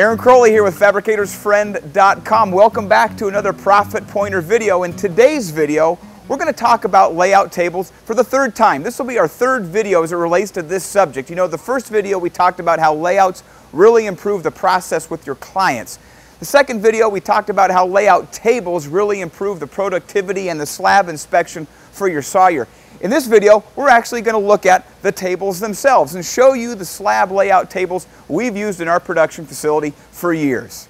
Aaron Crowley here with FabricatorsFriend.com. Welcome back to another Profit Pointer video. In today's video, we're going to talk about layout tables for the third time. This will be our third video as it relates to this subject. You know, the first video we talked about how layouts really improve the process with your clients. The second video we talked about how layout tables really improve the productivity and the slab inspection for your sawyer. In this video, we're actually going to look at the tables themselves and show you the slab layout tables we've used in our production facility for years.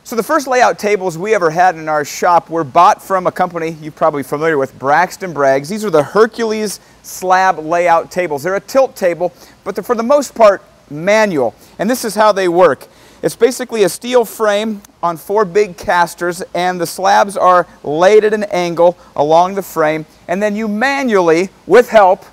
So the first layout tables we ever had in our shop were bought from a company you're probably familiar with, Braxton Braggs. These are the Hercules slab layout tables. They're a tilt table, but they're for the most part manual. And this is how they work. It's basically a steel frame on 4 big casters, and the slabs are laid at an angle along the frame, and then you manually, with help,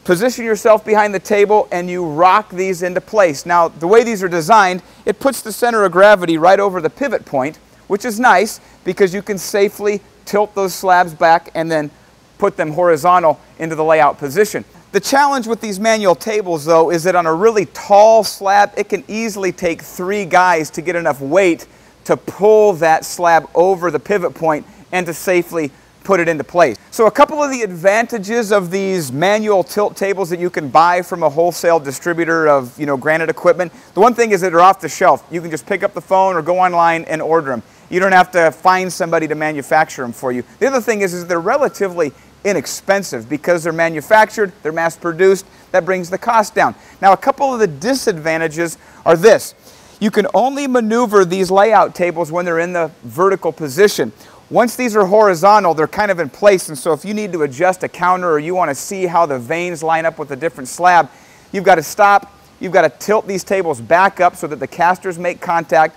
position yourself behind the table and you rock these into place. Now, the way these are designed, it puts the center of gravity right over the pivot point, which is nice because you can safely tilt those slabs back and then put them horizontal into the layout position. The challenge with these manual tables, though, is that on a really tall slab, it can easily take 3 guys to get enough weight to pull that slab over the pivot point and to safely put it into place. So a couple of the advantages of these manual tilt tables that you can buy from a wholesale distributor of, granite equipment. The one thing is that they're off the shelf. You can just pick up the phone or go online and order them. You don't have to find somebody to manufacture them for you. The other thing is they're relatively inexpensive because they're manufactured, they're mass produced. That brings the cost down. Now, a couple of the disadvantages are this. You can only maneuver these layout tables when they're in the vertical position. Once these are horizontal, they're kind of in place, and so if you need to adjust a counter or you want to see how the veins line up with a different slab, you've got to stop, you've got to tilt these tables back up so that the casters make contact.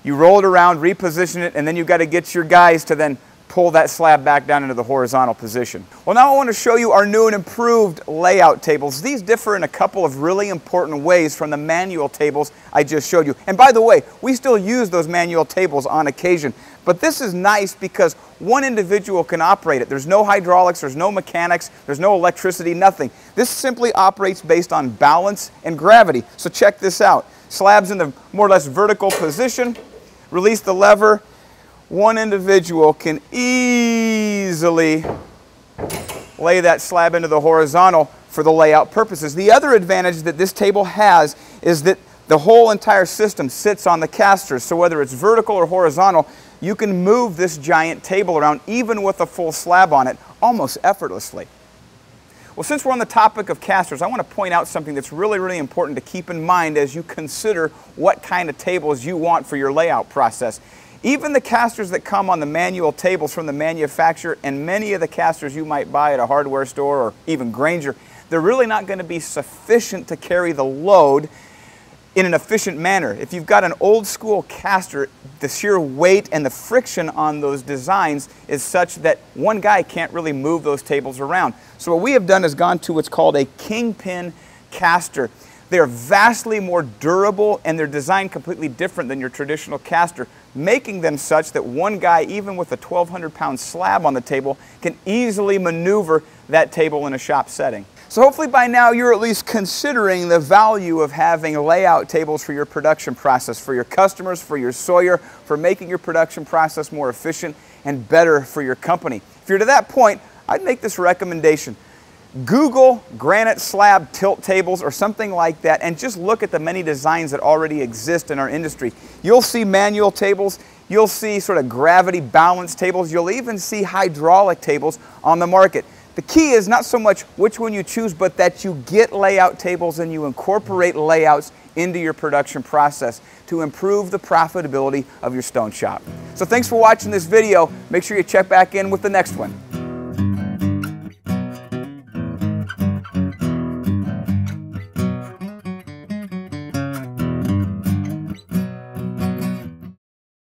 You roll it around, reposition it, and then you've got to get your guys to then pull that slab back down into the horizontal position. Well, now I want to show you our new and improved layout tables. These differ in a couple of really important ways from the manual tables I just showed you. And by the way, we still use those manual tables on occasion. But this is nice because one individual can operate it. There's no hydraulics, there's no mechanics, there's no electricity, nothing. This simply operates based on balance and gravity. So check this out. Slabs in the more or less vertical position. Release the lever. One individual can easily lay that slab into the horizontal for the layout purposes. The other advantage that this table has is that the whole entire system sits on the casters. So whether it's vertical or horizontal, you can move this giant table around even with a full slab on it almost effortlessly. Well, since we're on the topic of casters, I want to point out something that's really, really important to keep in mind as you consider what kind of tables you want for your layout process. Even the casters that come on the manual tables from the manufacturer and many of the casters you might buy at a hardware store or even Grainger, they're really not going to be sufficient to carry the load in an efficient manner. If you've got an old school caster, the sheer weight and the friction on those designs is such that one guy can't really move those tables around. So what we have done is gone to what's called a kingpin caster. They're vastly more durable and they're designed completely different than your traditional caster, making them such that one guy, even with a 1,200-pound slab on the table, can easily maneuver that table in a shop setting. So hopefully by now you're at least considering the value of having layout tables for your production process, for your customers, for your sawyer, for making your production process more efficient and better for your company. If you're to that point, I'd make this recommendation. Google granite slab tilt tables or something like that and just look at the many designs that already exist in our industry. You'll see manual tables, you'll see sort of gravity balance tables, you'll even see hydraulic tables on the market. The key is not so much which one you choose, but that you get layout tables and you incorporate layouts into your production process to improve the profitability of your stone shop. So thanks for watching this video. Make sure you check back in with the next one.